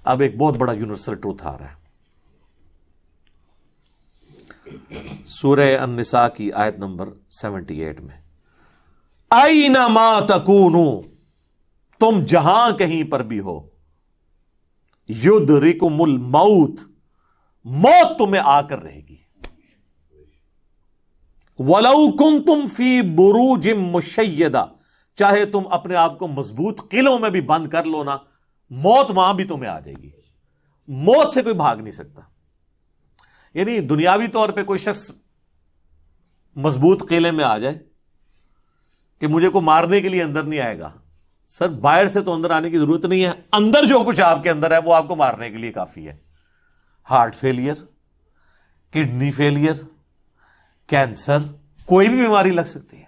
اب ایک بہت بڑا یونیورسل ٹروتھ آ رہا ہے. سورہ النساء کی آیت نمبر 78 میں، اینما تکونوا، تم جہاں کہیں پر بھی ہو، یدرکم الموت، موت تمہیں آ کر رہے گی. وَلَوْ كُنْتُمْ فِي بُرُوجٍ مُشَيَّدَةٍ، چاہے تم اپنے آپ کو مضبوط قلعوں میں بھی بند کر لو نا، موت وہاں بھی تمہیں آ جائے گی. موت سے کوئی بھاگ نہیں سکتا. یعنی دنیاوی طور پہ کوئی شخص مضبوط قلعے میں آ جائے کہ مجھے کو مارنے کے لیے اندر نہیں آئے گا، سر باہر سے تو اندر آنے کی ضرورت نہیں ہے، اندر جو کچھ آپ کے اندر ہے وہ آپ کو مارنے کے لیے کافی ہے. Heart failure, kidney failure, cancer, کوئی بھی بیماری لگ سکتی ہے.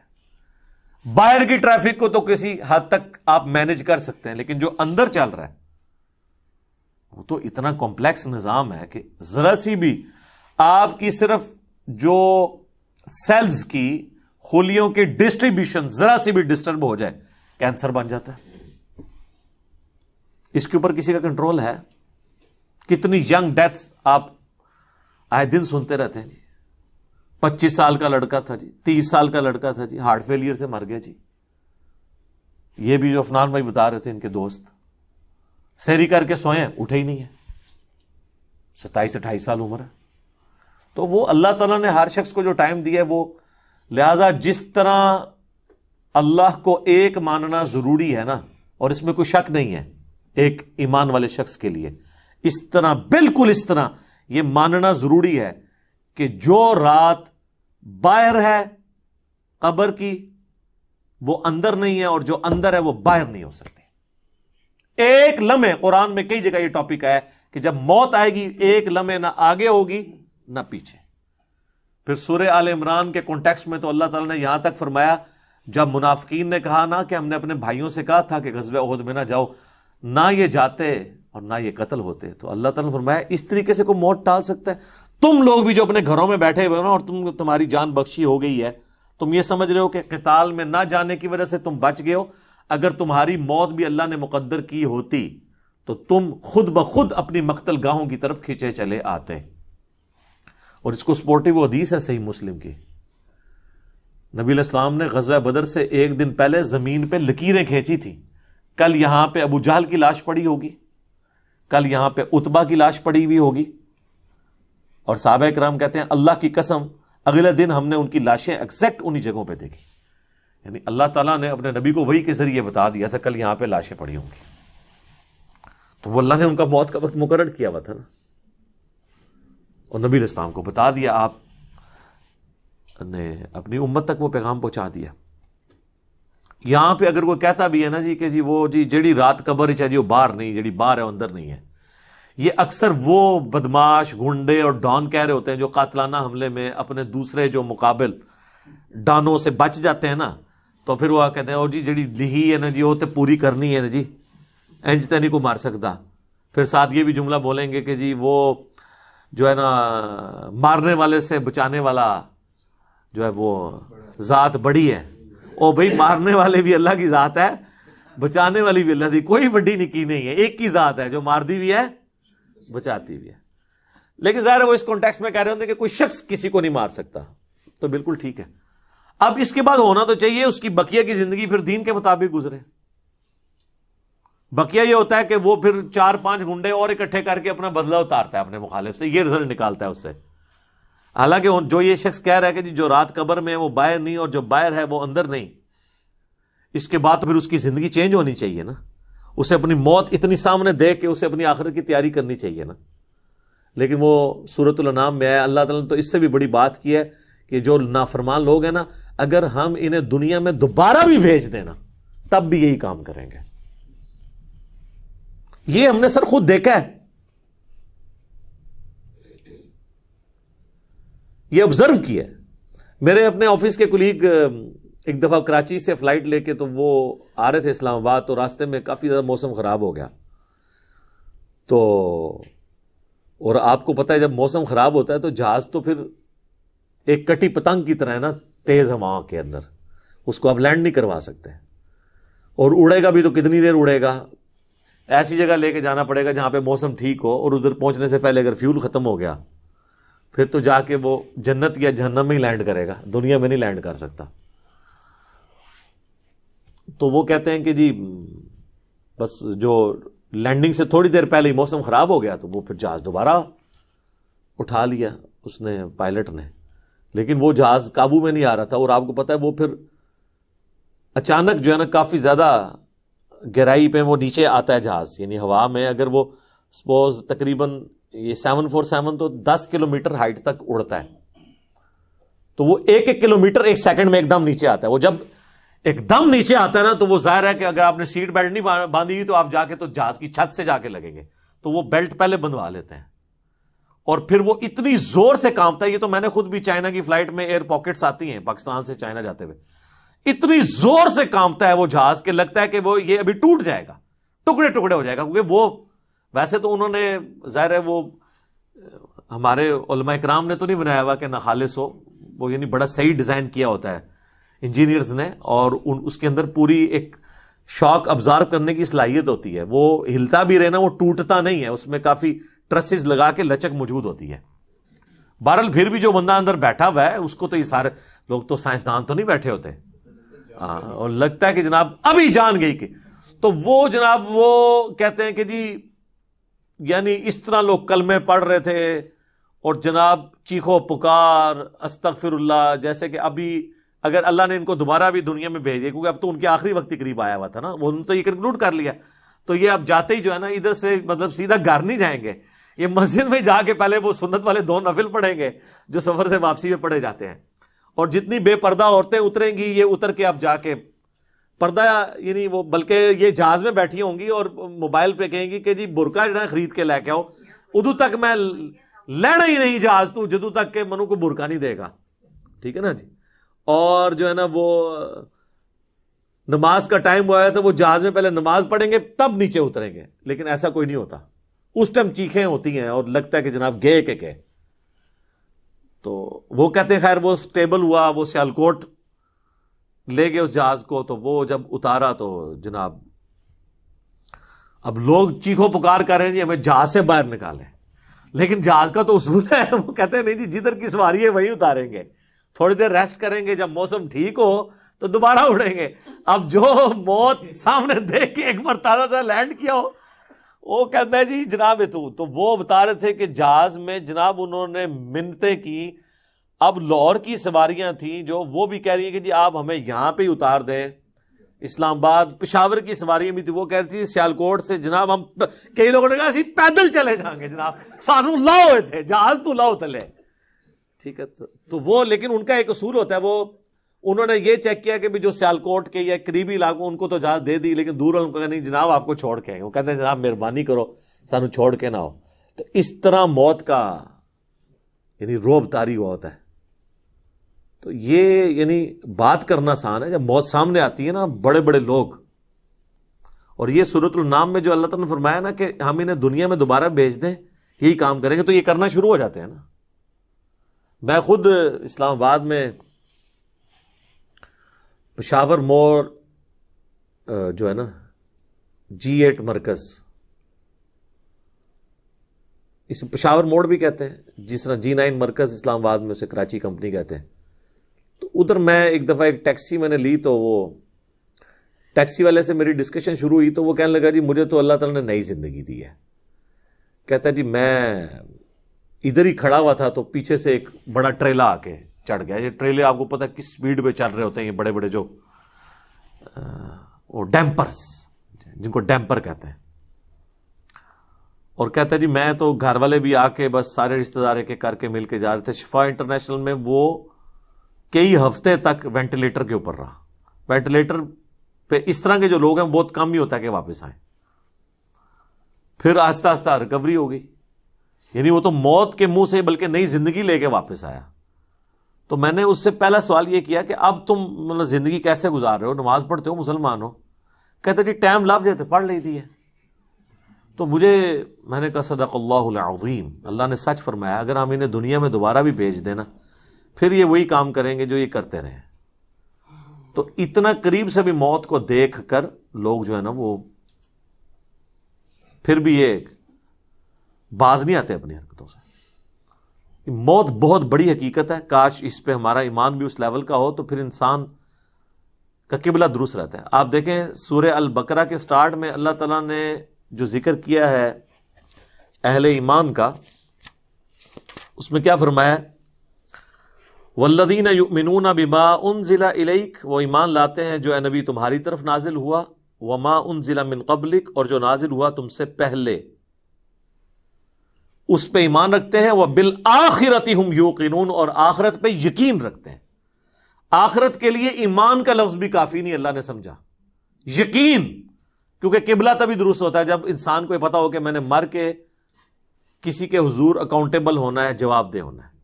باہر کی ٹریفک کو تو کسی حد تک آپ مینج کر سکتے ہیں، لیکن جو اندر چل رہا ہے وہ تو اتنا کمپلیکس نظام ہے کہ ذرا سی بھی آپ کی صرف جو سیلز کی خلیوں کی ڈسٹریبیوشن ذرا سی بھی ڈسٹرب ہو جائے، کینسر بن جاتا ہے. اس کے اوپر کسی کا کنٹرول ہے؟ کتنی ینگ ڈیتھس آپ آئے دن سنتے رہتے ہیں جی. 25 سال کا لڑکا تھا جی، 30 سال کا لڑکا تھا جی، ہارٹ فیلئر سے مر گیا جی. یہ بھی جو افنان بھائی بتا رہے تھے، ان کے دوست سیری کر کے سوئے ہیں، اٹھے ہی نہیں ہے، 27-28 سال عمر ہے. تو وہ اللہ تعالیٰ نے ہر شخص کو جو ٹائم دیا ہے وہ، لہذا جس طرح اللہ کو ایک ماننا ضروری ہے نا، اور اس میں کوئی شک نہیں ہے ایک ایمان والے شخص کے لیے، اس طرح بالکل اس طرح یہ ماننا ضروری ہے کہ جو رات باہر ہے قبر کی وہ اندر نہیں ہے، اور جو اندر ہے وہ باہر نہیں ہو سکتے. ایک لمحے، قرآن میں کئی جگہ یہ ٹاپک ہے کہ جب موت آئے گی ایک لمحے نہ آگے ہوگی نہ پیچھے. پھر سورہ آل عمران کے کانٹیکسٹ میں تو اللہ تعالیٰ نے یہاں تک فرمایا، جب منافقین نے کہا نا کہ ہم نے اپنے بھائیوں سے کہا تھا کہ غزوہ احد میں نہ جاؤ، نہ یہ جاتے اور نہ یہ قتل ہوتے، تو اللہ تعالیٰ نے فرمایا اس طریقے سے کوئی موت ٹال سکتا ہے؟ تم لوگ بھی جو اپنے گھروں میں بیٹھے ہوئے ہو نا، اور تمہاری جان بخشی ہو گئی ہے، تم یہ سمجھ رہے ہو کہ قتال میں نہ جانے کی وجہ سے تم بچ گئے ہو. اگر تمہاری موت بھی اللہ نے مقدر کی ہوتی تو تم خود بخود اپنی مقتل گاہوں کی طرف کھینچے چلے آتے. اور اس کو سپورٹیو حدیث ہے صحیح مسلم کی، نبی علیہ السلام نے غزوہ بدر سے ایک دن پہلے زمین پہ لکیریں کھینچی تھی. کل یہاں پہ ابو جہل کی لاش پڑی ہوگی، کل یہاں پہ عتبہ کی لاش پڑی ہوئی ہوگی، اور صحابہ کرام کہتے ہیں اللہ کی قسم اگلے دن ہم نے ان کی لاشیں ایگزیکٹ انہی جگہوں پہ دیکھی. یعنی اللہ تعالیٰ نے اپنے نبی کو وحی کے ذریعے بتا دیا تھا کل یہاں پہ لاشیں پڑی ہوں گی. تو وہ اللہ نے ان کا موت کا وقت مقرر کیا ہوا تھا نا، اور نبی علیہ السلام کو بتا دیا، آپ نے اپنی امت تک وہ پیغام پہنچا دیا. یہاں پہ اگر کوئی کہتا بھی ہے نا جی کہ جی وہ جی جڑی رات قبر چاہیے وہ باہر نہیں، جڑی باہر ہے وہ اندر نہیں ہے، یہ اکثر وہ بدماش گنڈے اور ڈان کہہ رہے ہوتے ہیں جو قاتلانہ حملے میں اپنے دوسرے جو مقابل ڈانوں سے بچ جاتے ہیں نا، تو پھر وہ کہتے ہیں او جی جڑی لہی ہے نا جی وہ تے پوری کرنی ہے نا جی، انج تے نہیں کو مار سکتا. پھر ساتھ یہ بھی جملہ بولیں گے کہ جی وہ جو ہے نا مارنے والے سے بچانے والا جو ہے وہ ذات بڑی ہے. او بھائی مارنے والے بھی اللہ کی ذات ہے، بچانے والی بھی اللہ کی، کوئی بڑی نکی نہیں ہے، ایک کی ذات ہے جو مارتی بھی ہے بچاتی بھی ہے. لیکن ظاہر ہے وہ اس کانٹیکسٹ میں کہہ رہے ہوتے ہیں کہ کوئی شخص کسی کو نہیں مار سکتا، تو بالکل ٹھیک ہے. اب اس کے بعد ہونا تو چاہیے اس کی بقیہ کی زندگی پھر دین کے مطابق گزرے. بقیہ یہ ہوتا ہے کہ وہ پھر 4-5 گنڈے اور اکٹھے کر کے اپنا بدلہ اتارتا ہے اپنے مخالف سے، یہ رزلٹ نکالتا ہے اس سے. حالانکہ جو یہ شخص کہہ رہا ہے کہ جی جو رات قبر میں ہے وہ باہر نہیں اور جو باہر ہے وہ اندر نہیں، اس کے بعد تو پھر اس کی زندگی چینج ہونی چاہیے نا، اسے اپنی موت اتنی سامنے دیکھ کے اسے اپنی آخرت کی تیاری کرنی چاہیے نا. لیکن وہ سورۃ الانعام میں آیا، اللہ تعالیٰ نے تو اس سے بھی بڑی بات کی ہے کہ جو نافرمان لوگ ہیں نا، اگر ہم انہیں دنیا میں دوبارہ بھی بھیج دینا تب بھی یہی کام کریں گے. یہ ہم نے سر خود دیکھا ہے، یہ آبزرو کیا ہے. میرے اپنے آفس کے کولیگ ایک دفعہ کراچی سے فلائٹ لے کے تو وہ آ رہے تھے اسلام آباد، تو راستے میں کافی زیادہ موسم خراب ہو گیا. تو اور آپ کو پتہ ہے جب موسم خراب ہوتا ہے تو جہاز تو پھر ایک کٹی پتنگ کی طرح ہے نا، تیز ہوا کے اندر اس کو آپ لینڈ نہیں کروا سکتے، اور اڑے گا بھی تو کتنی دیر اڑے گا. ایسی جگہ لے کے جانا پڑے گا جہاں پہ موسم ٹھیک ہو، اور ادھر پہنچنے سے پہلے اگر فیول ختم ہو گیا پھر تو جا کے وہ جنت یا جہنم میں ہی لینڈ کرے گا، دنیا میں نہیں لینڈ کر سکتا۔ تو وہ کہتے ہیں کہ جی بس جو لینڈنگ سے تھوڑی دیر پہلے ہی موسم خراب ہو گیا تو وہ پھر جہاز دوبارہ اٹھا لیا اس نے، پائلٹ نے، لیکن وہ جہاز قابو میں نہیں آ رہا تھا، اور آپ کو پتا ہے وہ پھر اچانک جو ہے نا کافی زیادہ گہرائی پہ وہ نیچے آتا ہے جہاز، یعنی ہوا میں اگر وہ سپوز تقریباً یہ 747 تو 10 کلومیٹر ہائٹ تک اڑتا ہے، تو وہ ایک کلومیٹر ایک سیکنڈ میں ایک دم نیچے آتا ہے۔ وہ جب ایک دم نیچے آتا ہے نا تو وہ ظاہر ہے کہ اگر آپ نے سیٹ بیلٹ نہیں باندھی ہوئی تو آپ جا کے تو جہاز کی چھت سے جا کے لگیں گے، تو وہ بیلٹ پہلے بندھوا لیتے ہیں، اور پھر وہ اتنی زور سے کانپتا ہے۔ یہ تو میں نے خود بھی چائنا کی فلائٹ میں ایئر پاکٹس آتی ہیں پاکستان سے چائنا جاتے ہوئے، اتنی زور سے کانپتا ہے وہ جہاز کہ لگتا ہے کہ وہ یہ ابھی ٹوٹ جائے گا، ٹکڑے ٹکڑے ہو جائے گا، کیونکہ وہ ویسے تو انہوں نے ظاہر ہے وہ ہمارے علماء کرام نے تو نہیں بنایا ہوا کہ ناخالص ہو، وہ یعنی بڑا صحیح ڈیزائن کیا ہوتا ہے انجینئرز نے، اور اس کے اندر پوری ایک شاک ابزارو کرنے کی صلاحیت ہوتی ہے، وہ ہلتا بھی رہنا، وہ ٹوٹتا نہیں ہے، اس میں کافی ٹرسز لگا کے لچک موجود ہوتی ہے۔ بہرحال پھر بھی جو بندہ اندر بیٹھا ہوا ہے اس کو تو یہ سارے لوگ تو سائنسدان تو نہیں بیٹھے ہوتے، اور لگتا ہے کہ جناب ابھی جان گئی کہ، تو وہ جناب وہ کہتے ہیں کہ جی یعنی اس طرح لوگ کلمے پڑھ رہے تھے اور جناب چیخو پکار استغفر اللہ، جیسے کہ ابھی اگر اللہ نے ان کو دوبارہ بھی دنیا میں بھیج دیا، کیونکہ اب تو ان کے آخری وقت ہی قریب آیا ہوا تھا نا، وہ تو یہ کنکلوڈ کر لیا، تو یہ اب جاتے ہی جو ہے نا ادھر سے مطلب سیدھا گھر نہیں جائیں گے، یہ مسجد میں جا کے پہلے وہ سنت والے 2 نفل پڑھیں گے جو سفر سے واپسی میں پڑھے جاتے ہیں، اور جتنی بے پردہ عورتیں اتریں گی یہ اتر کے اب جا کے پردہ یعنی وہ بلکہ یہ جہاز میں بیٹھی ہوں گی اور موبائل پہ کہیں گی کہ جی برقع جو ہے خرید کے لے کے آؤ، ادو تک میں لینا ہی نہیں جہاز تو جدو تک کہ منو کو برقع نہیں دے گا، ٹھیک ہے نا جی۔ اور جو ہے نا وہ نماز کا ٹائم ہوا ہے تو وہ جہاز میں پہلے نماز پڑھیں گے تب نیچے اتریں گے، لیکن ایسا کوئی نہیں ہوتا، اس ٹائم چیخیں ہوتی ہیں اور لگتا ہے کہ جناب گئے کہ گئے۔ تو وہ کہتے ہیں خیر وہ سٹیبل ہوا، وہ سیالکوٹ لے گئے اس جہاز کو، تو وہ جب اتارا تو جناب اب لوگ چیخو پکار کر رہے ہیں جی ہمیں جہاز سے باہر نکالیں، لیکن جہاز کا تو اصول ہے، وہ کہتے ہیں نہیں جی جدھر کی سواری ہے وہی اتاریں گے، تھوڑی دیر ریسٹ کریں گے، جب موسم ٹھیک ہو تو دوبارہ اڑیں گے۔ اب جو موت سامنے دیکھ کے ایک مرتبہ تھا لینڈ کیا ہو، وہ کہتا ہے جی جناب تو وہ بتا رہے تھے کہ جہاز میں جناب انہوں نے منتیں کی، اب لاہور کی سواریاں تھیں جو وہ بھی کہہ رہی ہیں کہ جی آپ ہمیں یہاں پہ ہی اتار دیں، اسلام آباد پشاور کی سواریاں بھی تھی، وہ کہہ رہی تھی سیالکوٹ سے جناب ہم، کئی لوگوں نے کہا اسی پیدل چلے جائیں گے جناب، سانو لاؤ ہوئے تھے جہاز تو لاؤ تلے، ٹھیک ہے۔ تو وہ لیکن ان کا ایک اصول ہوتا ہے، وہ انہوں نے یہ چیک کیا کہ بھی جو سیالکوٹ کے یا قریبی علاقوں ان کو تو جہاز دے دی، لیکن دور والوں کو نہیں جناب آپ کو چھوڑ کے، وہ کہتے ہیں جناب مہربانی کرو سانو چھوڑ کے نہ ہو۔ تو اس طرح موت کا یعنی روب طاری ہوا ہوتا ہے۔ تو یہ یعنی بات کرنا آسان ہے، جب موت سامنے آتی ہے نا بڑے بڑے لوگ، اور یہ سورۃ النام میں جو اللہ تعالیٰ نے فرمایا نا کہ ہم انہیں دنیا میں دوبارہ بھیج دیں یہی کام کریں گے، تو یہ کرنا شروع ہو جاتے ہیں نا۔ میں خود اسلام آباد میں پشاور موڑ جو ہے نا G8 مرکز، اس پشاور موڑ بھی کہتے ہیں، جس طرح G9 مرکز اسلام آباد میں اسے کراچی کمپنی کہتے ہیں، تو ادھر میں ایک دفعہ ایک ٹیکسی میں نے لی، تو وہ ٹیکسی والے سے میری ڈسکشن شروع ہوئی، تو وہ کہنے لگا جی مجھے تو اللہ تعالیٰ نے نئی زندگی دی ہے، کہتا ہے جی میں ادھر ہی کھڑا ہوا تھا تو پیچھے سے ایک بڑا ٹریلا آ کے چڑھ گیا۔ یہ ٹریلے آپ کو پتہ ہے کس سپیڈ پہ چل رہے ہوتے ہیں، یہ بڑے بڑے جو وہ ڈیمپرز جن کو ڈیمپر کہتے ہیں، اور کہتا ہے جی میں تو گھر والے بھی آ کے بس سارے رشتہ دار کے کر کے مل کے جا رہے تھے۔ شفا انٹرنیشنل میں وہ کئی ہفتے تک وینٹیلیٹر کے اوپر رہا، وینٹیلیٹر پہ اس طرح کے جو لوگ ہیں بہت کم ہی ہوتا ہے کہ واپس آئیں، پھر آہستہ آہستہ ریکوری ہو گئی، یعنی وہ تو موت کے منہ سے بلکہ نئی زندگی لے کے واپس آیا۔ تو میں نے اس سے پہلا سوال یہ کیا کہ اب تم مطلب زندگی کیسے گزار رہے ہو، نماز پڑھتے ہو، مسلمان ہو؟ کہتے جی ٹائم لگ جاتے پڑھ لیتی ہے۔ تو میں نے کہا صدق اللہ العظیم، اللہ نے سچ فرمایا، اگر ہم انہیں دنیا میں دوبارہ بھی بھیج دینا پھر یہ وہی کام کریں گے جو یہ کرتے رہے۔ تو اتنا قریب سے بھی موت کو دیکھ کر لوگ جو ہے نا وہ پھر بھی یہ باز نہیں آتے اپنی حرکتوں سے. موت بہت بڑی حقیقت ہے. کاش اس پہ ہمارا ایمان بھی اس لیول کا ہو تو پھر انسان کا قبلہ درست رہتا ہے. آپ دیکھیں سورہ البقرہ کے سٹارٹ میں اللہ تعالیٰ نے جو ذکر کیا ہے اہل ایمان کا، اس میں کیا فرمایا؟ والذین یؤمنون بما انزل الیک، وہ ایمان لاتے ہیں جو اے نبی تمہاری طرف نازل ہوا، وما انزل من قبلک، اور جو نازل ہوا تم سے پہلے، اس پہ ایمان رکھتے ہیں. وبالآخرۃ ہم یوقنون، اور آخرت پہ یقین رکھتے ہیں. آخرت کے لیے ایمان کا لفظ بھی کافی نہیں، اللہ نے سمجھا یقین، کیونکہ قبلہ تبھی درست ہوتا ہے جب انسان کو یہ پتا ہو کہ میں نے مر کے کسی کے حضور اکاؤنٹیبل ہونا ہے، جواب دہ ہونا ہے.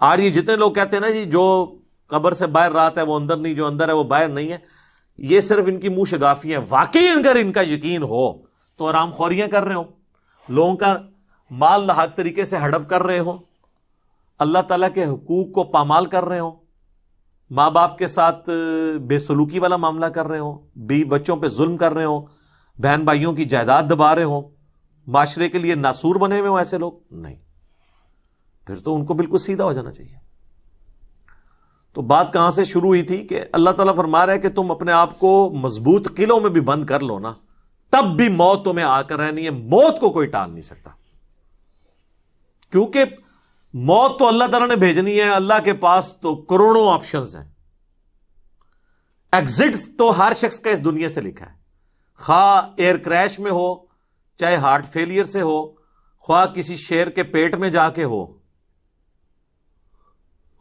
آج یہ جتنے لوگ کہتے ہیں نا جی جو قبر سے باہر رات ہے وہ اندر نہیں، جو اندر ہے وہ باہر نہیں ہے، یہ صرف ان کی منہ شگافی ہیں. واقعی اگر ان کا یقین ہو تو آرام خوریاں کر رہے ہوں، لوگوں کا مال لاحق طریقے سے ہڑپ کر رہے ہوں، اللہ تعالیٰ کے حقوق کو پامال کر رہے ہوں، ماں باپ کے ساتھ بے سلوکی والا معاملہ کر رہے ہوں، بیوی بچوں پہ ظلم کر رہے ہوں، بہن بھائیوں کی جائیداد دبا رہے ہوں، معاشرے کے لیے ناسور بنے ہوئے ہوں، ایسے لوگ نہیں، پھر تو ان کو بالکل سیدھا ہو جانا چاہیے. تو بات کہاں سے شروع ہوئی تھی کہ اللہ تعالیٰ فرما رہا ہے کہ تم اپنے آپ کو مضبوط قلعوں میں بھی بند کر لو نا، تب بھی موت تمہیں آ کر رہنی ہے. موت کو کوئی ٹال نہیں سکتا، کیونکہ موت تو اللہ تعالیٰ نے بھیجنی ہے. اللہ کے پاس تو کروڑوں آپشنز ہیں. ایگزٹ تو ہر شخص کا اس دنیا سے لکھا ہے، خواہ ایئر کریش میں ہو، چاہے ہارٹ فیلئر سے ہو، خواہ کسی شیر کے پیٹ میں جا کے ہو،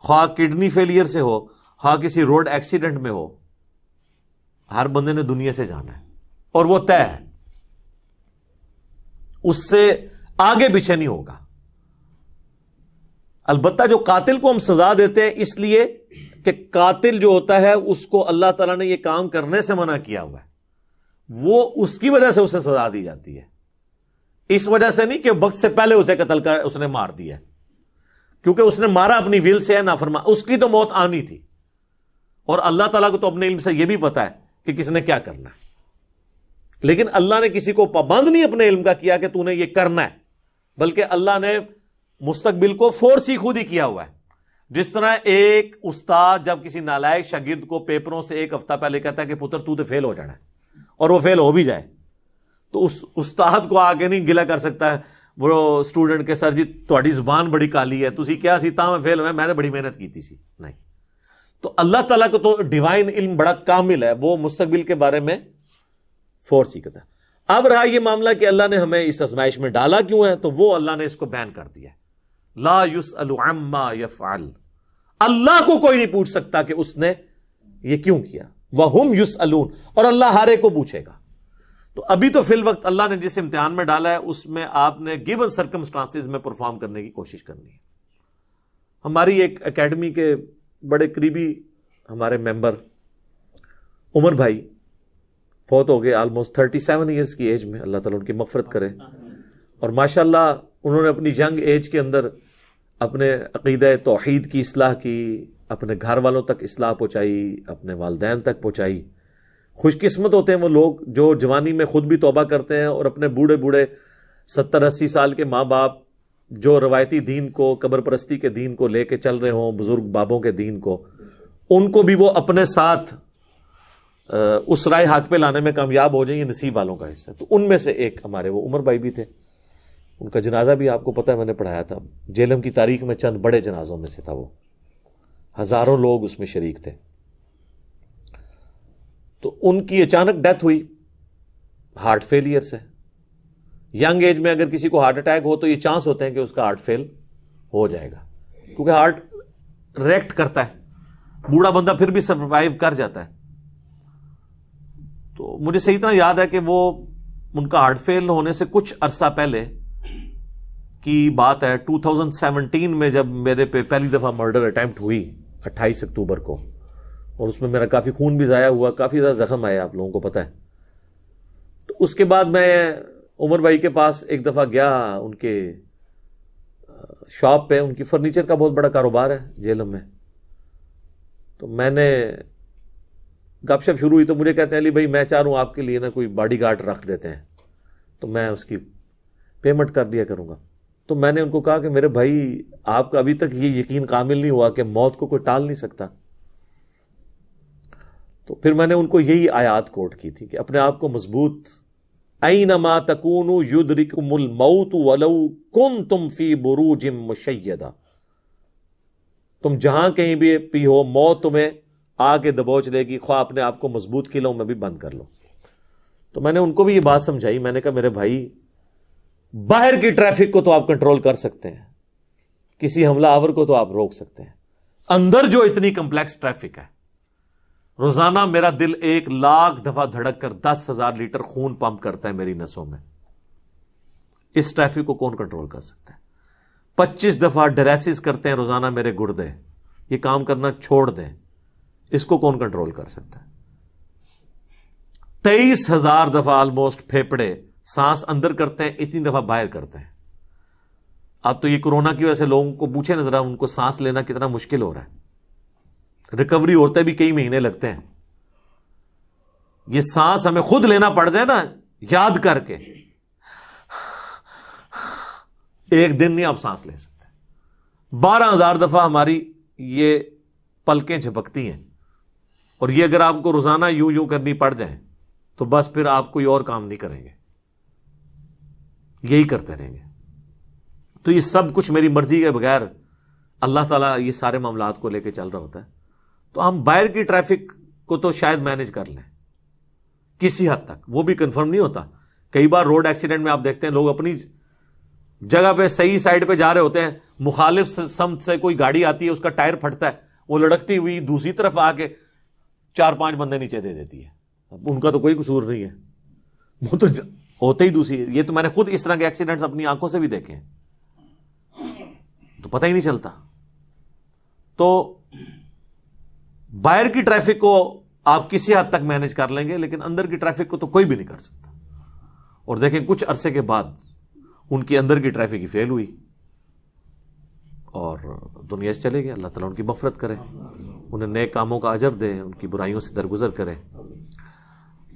خواہ کڈنی فیلئر سے ہو، خواہ کسی روڈ ایکسیڈنٹ میں ہو. ہر بندے نے دنیا سے جانا ہے اور وہ طے ہے، اس سے آگے پیچھے نہیں ہوگا. البتہ جو قاتل کو ہم سزا دیتے ہیں اس لیے کہ قاتل جو ہوتا ہے اس کو اللہ تعالیٰ نے یہ کام کرنے سے منع کیا ہوا ہے، وہ اس کی وجہ سے اسے سزا دی جاتی ہے. اس وجہ سے نہیں کہ وقت سے پہلے اسے قتل کر اس نے مار دیا، کیونکہ اس نے مارا اپنی ویل سے ہے، نافرمان، اس کی تو موت آنی تھی. اور اللہ تعالیٰ کو تو اپنے علم سے یہ بھی پتا ہے کہ کس نے کیا کرنا ہے، لیکن اللہ نے کسی کو پابند نہیں اپنے علم کا کیا کہ تو نے یہ کرنا ہے، بلکہ اللہ نے مستقبل کو فورس ہی خود ہی کیا ہوا ہے. جس طرح ایک استاد جب کسی نالائق شاگرد کو پیپروں سے ایک ہفتہ پہلے کہتا ہے کہ پتر تو فیل ہو جانا ہے، اور وہ فیل ہو بھی جائے، تو اس استاد کو آگے نہیں گلا کر سکتا ہے وہ اسٹوڈنٹ کے، سر جی تہاڈی زبان بڑی کالی ہے، تسی کیا سی تاں میں فیل ہوئے، میں نے بڑی محنت کی سی. نہیں، تو اللہ تعالیٰ کو تو ڈیوائن علم بڑا کامل ہے، وہ مستقبل کے بارے میں فورس ہی کرتا ہے. اب رہا یہ معاملہ کہ اللہ نے ہمیں اس آزمائش میں ڈالا کیوں ہے، تو وہ اللہ نے اس کو بیان کر دیا ہے. لا یسأل عما یفعل، اللہ کو کوئی نہیں پوچھ سکتا کہ اس نے یہ کیوں کیا. وہم یسألون، اور اللہ ہر ایک کو پوچھے گا. تو ابھی تو فی الوقت اللہ نے جس امتحان میں ڈالا ہے اس میں آپ نے گیون سرکمسٹانسز میں پرفارم کرنے کی کوشش کرنی ہے. ہماری ایک اکیڈمی کے بڑے قریبی ہمارے ممبر عمر بھائی فوت ہو گئے آلموسٹ 37 ایئرس کی ایج میں، اللہ تعالیٰ ان کی مغفرت کرے. اور ماشاءاللہ انہوں نے اپنی ینگ ایج کے اندر اپنے عقیدہ توحید کی اصلاح کی، اپنے گھر والوں تک اصلاح پہنچائی، اپنے والدین تک پہنچائی. خوش قسمت ہوتے ہیں وہ لوگ جو جوانی میں خود بھی توبہ کرتے ہیں اور اپنے بوڑھے بوڑھے 70-80 سال کے ماں باپ جو روایتی دین کو، قبر پرستی کے دین کو لے کے چل رہے ہوں، بزرگ بابوں کے دین کو، ان کو بھی وہ اپنے ساتھ اس رائے حق پہ لانے میں کامیاب ہو جائیں. یہ نصیب والوں کا حصہ ہے. تو ان میں سے ایک ہمارے وہ عمر بھائی بھی تھے. ان کا جنازہ بھی آپ کو پتہ ہے میں نے پڑھایا تھا. جیلم کی تاریخ میں چند بڑے جنازوں میں سے تھا وہ، ہزاروں لوگ اس میں شریک تھے. تو ان کی اچانک ڈیتھ ہوئی ہارٹ فیلئر سے. ینگ ایج میں اگر کسی کو ہارٹ اٹیک ہو تو یہ چانس ہوتے ہیں کہ اس کا ہارٹ فیل ہو جائے گا، کیونکہ ہارٹ ریئیکٹ کرتا ہے. بوڑھا بندہ پھر بھی سروائیو کر جاتا ہے. تو مجھے صحیح طرح یاد ہے کہ وہ ان کا ہارٹ فیل ہونے سے کچھ عرصہ پہلے کی بات ہے، 2017 میں جب میرے پہ پہلی دفعہ مرڈر اٹیمپٹ ہوئی 28 اکتوبر کو، اور اس میں میرا کافی خون بھی ضائع ہوا، کافی زیادہ زخم آئے، آپ لوگوں کو پتہ ہے. تو اس کے بعد میں عمر بھائی کے پاس ایک دفعہ گیا، ان کے شاپ پہ، ان کی فرنیچر کا بہت بڑا کاروبار ہے جیلم میں. تو میں نے گپ شپ شروع ہوئی تو مجھے کہتے ہیں علی بھائی میں چاہ رہا ہوں آپ کے لیے نا کوئی باڈی گارڈ رکھ دیتے ہیں تو میں اس کی پیمنٹ کر دیا کروں گا. تو میں نے ان کو کہا کہ میرے بھائی آپ کا ابھی تک یہ یقین کامل نہیں ہوا کہ موت کو کوئی ٹال نہیں سکتا. تو پھر میں نے ان کو یہی آیات کوٹ کی تھی کہ اپنے آپ کو مضبوط، اینما تکونوا یدرککم الموت ولو کنتم فی بروج مشیدہ، تم جہاں کہیں بھی ہو موت تمہیں آ کے دبوچ لے گی، خواہ اپنے آپ کو مضبوط قلعوں میں بھی بند کر لو. تو میں نے ان کو بھی یہ بات سمجھائی. میں نے کہا میرے بھائی باہر کی ٹریفک کو تو آپ کنٹرول کر سکتے ہیں، کسی حملہ آور کو تو آپ روک سکتے ہیں، اندر جو اتنی کمپلیکس ٹریفک ہے، روزانہ میرا دل 1,00,000 دفعہ دھڑک کر 10,000 لیٹر خون پمپ کرتا ہے میری نسوں میں، اس ٹریفک کو کون کنٹرول کر سکتا ہے؟ 25 دفعہ ڈریسز کرتے ہیں روزانہ میرے گردے، یہ کام کرنا چھوڑ دیں، اس کو کون کنٹرول کر سکتا ہے؟ 23,000 دفعہ آلموسٹ پھیپڑے سانس اندر کرتے ہیں، اتنی دفعہ باہر کرتے ہیں. اب تو یہ کورونا کی وجہ سے لوگوں کو پوچھے نظر ان کو سانس لینا کتنا مشکل ہو رہا ہے، ریکوری ہوتے بھی کئی مہینے لگتے ہیں. یہ سانس ہمیں خود لینا پڑ جائے نا یاد کر کے، ایک دن نہیں آپ سانس لے سکتے. 12,000 دفعہ ہماری یہ پلکیں جھپکتی ہیں، اور یہ اگر آپ کو روزانہ یوں کرنی پڑ جائے تو بس پھر آپ کوئی اور کام نہیں کریں گے، یہی کرتے رہیں گے. تو یہ سب کچھ میری مرضی کے بغیر اللہ تعالیٰ یہ سارے معاملات کو لے کے چل رہا ہوتا ہے. تو ہم باہر کی ٹریفک کو تو شاید مینج کر لیں کسی حد تک، وہ بھی کنفرم نہیں ہوتا. کئی بار روڈ ایکسیڈنٹ میں آپ دیکھتے ہیں لوگ اپنی جگہ پہ صحیح سائڈ پہ جا رہے ہوتے ہیں، مخالف سمت سے کوئی گاڑی آتی ہے، اس کا ٹائر پھٹتا ہے، وہ لڑکتی ہوئی دوسری طرف آ کے 4-5 بندے نیچے دے دیتی ہے. اب ان کا تو کوئی قصور نہیں ہے، وہ تو ہوتے ہی دوسری. یہ تو میں نے خود اس طرح کے ایکسیڈنٹس اپنی آنکھوں سے بھی دیکھے ہیں، تو پتہ ہی نہیں چلتا. تو باہر کی ٹریفک کو آپ کسی حد تک مینج کر لیں گے، لیکن اندر کی ٹریفک کو تو کوئی بھی نہیں کر سکتا. اور دیکھیں کچھ عرصے کے بعد ان کی اندر کی ٹریفک ہی فیل ہوئی اور دنیا سے چلے گئے. اللہ تعالیٰ ان کی مغفرت کرے، انہیں نیک کاموں کا اجر دے، ان کی برائیوں سے درگزر کرے،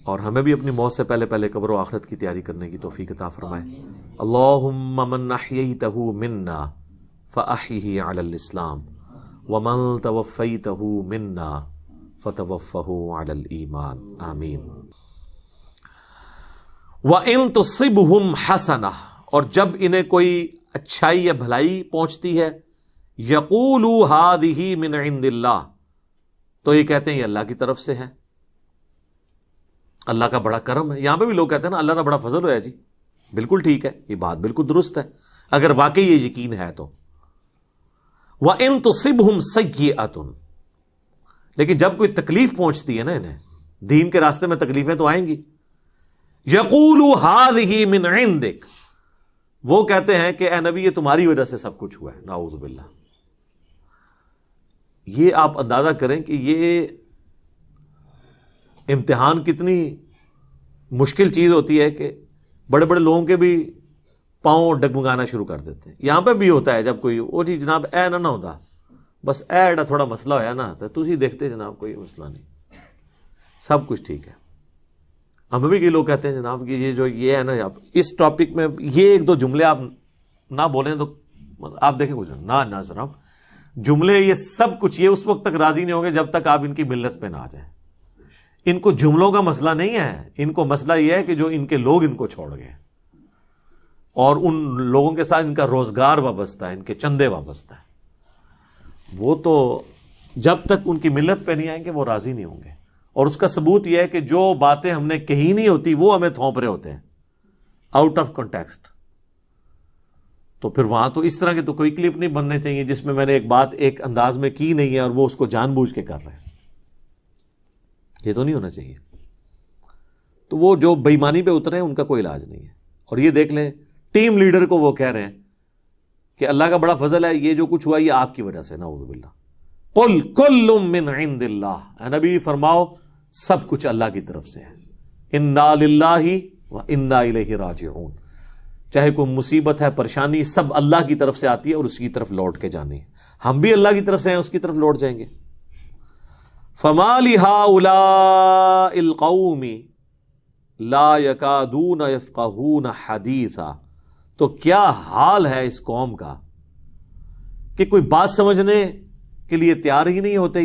اور ہمیں بھی اپنی موت سے پہلے پہلے قبر و آخرت کی تیاری کرنے کی توفیق عطا فرمائے. اللہم من احییتہ منا فاحیہ علی الاسلام ومن توفیتہ منا فتوفہ علی الایمان، آمین. وَإِن تُصِبْهُمْ حَسَنَةٌ، اور جب انہیں کوئی اچھائی یا بھلائی پہنچتی ہے، يَقُولُوا هَذِهِ مِنْ عِنْدِ اللَّهِ، تو یہ کہتے ہیں یہ اللہ کی طرف سے ہے، اللہ کا بڑا کرم ہے. یہاں پہ بھی لوگ کہتے ہیں نا اللہ کا بڑا فضل ہوا جی، بالکل ٹھیک ہے، یہ بات بالکل درست ہے اگر واقعی یہ یقین ہے تو. وَإِن تُصِبْهُمْ سَيِّئَةٌ، لیکن جب کوئی تکلیف پہنچتی ہے نا انہیں، دین کے راستے میں تکلیفیں تو آئیں گی، يَقُولُوا هَذِهِ مِنْ عِنْدِكَ، وہ کہتے ہیں کہ اے نبی یہ تمہاری وجہ سے سب کچھ ہوا ہے، نعوذ باللہ. یہ آپ اندازہ کریں کہ یہ امتحان کتنی مشکل چیز ہوتی ہے کہ بڑے بڑے لوگوں کے بھی پاؤں ڈگمگانا شروع کر دیتے ہیں. یہاں پہ بھی ہوتا ہے جب کوئی وہ جی جناب اے نہ ہوتا، بس ایڈا تھوڑا مسئلہ ہویا نا تو تسی دیکھتے جناب کوئی مسئلہ نہیں، سب کچھ ٹھیک ہے. ہمیں بھی کئی لوگ کہتے ہیں جناب کہ یہ جو یہ ہے نا، آپ اس ٹاپک میں یہ 1-2 جملے آپ نہ بولیں تو آپ دیکھیں کچھ نہ جناب، جملے یہ سب کچھ یہ اس وقت تک راضی نہیں ہوں گے جب تک آپ ان کی ملت پہ نہ آ جائیں. ان کو جملوں کا مسئلہ نہیں ہے، ان کو مسئلہ یہ ہے کہ جو ان کے لوگ ان کو چھوڑ گئے، اور ان لوگوں کے ساتھ ان کا روزگار وابستہ ہے، ان کے چندے وابستہ ہے. وہ تو جب تک ان کی ملت پہ نہیں آئیں گے وہ راضی نہیں ہوں گے. اور اس کا ثبوت یہ ہے کہ جو باتیں ہم نے کہی نہیں ہوتی وہ ہمیں تھوپ رہے ہوتے ہیں آؤٹ آف کنٹیکسٹ. تو پھر وہاں تو اس طرح کے تو کوئی کلپ نہیں بننے چاہیے جس میں میں نے ایک بات ایک انداز میں کی نہیں ہے اور وہ اس کو جان بوجھ کے کر رہے ہیں. یہ تو نہیں ہونا چاہیے. تو وہ جو بےایمانی پہ اترے ہیں ان کا کوئی علاج نہیں ہے. اور یہ دیکھ لیں ٹیم لیڈر کو وہ کہہ رہے ہیں کہ اللہ کا بڑا فضل ہے، یہ جو کچھ ہوا یہ آپ کی وجہ سے، نعوذ باللہ. قل کل من عند اللہ، اے نبی فرماؤ سب کچھ اللہ کی طرف سے ہے. انا للہ و انا الیہ راجعون، چاہے کوئی مصیبت ہے پریشانی سب اللہ کی طرف سے آتی ہے اور اس کی طرف لوٹ کے جانی ہے. ہم بھی اللہ کی طرف سے ہیں، اس کی طرف لوٹ جائیں گے. فما لہؤلاء القوم لا یکادون یفقہون حدیثا، تو کیا حال ہے اس قوم کا کہ کوئی بات سمجھنے کے لیے تیار ہی نہیں ہوتے.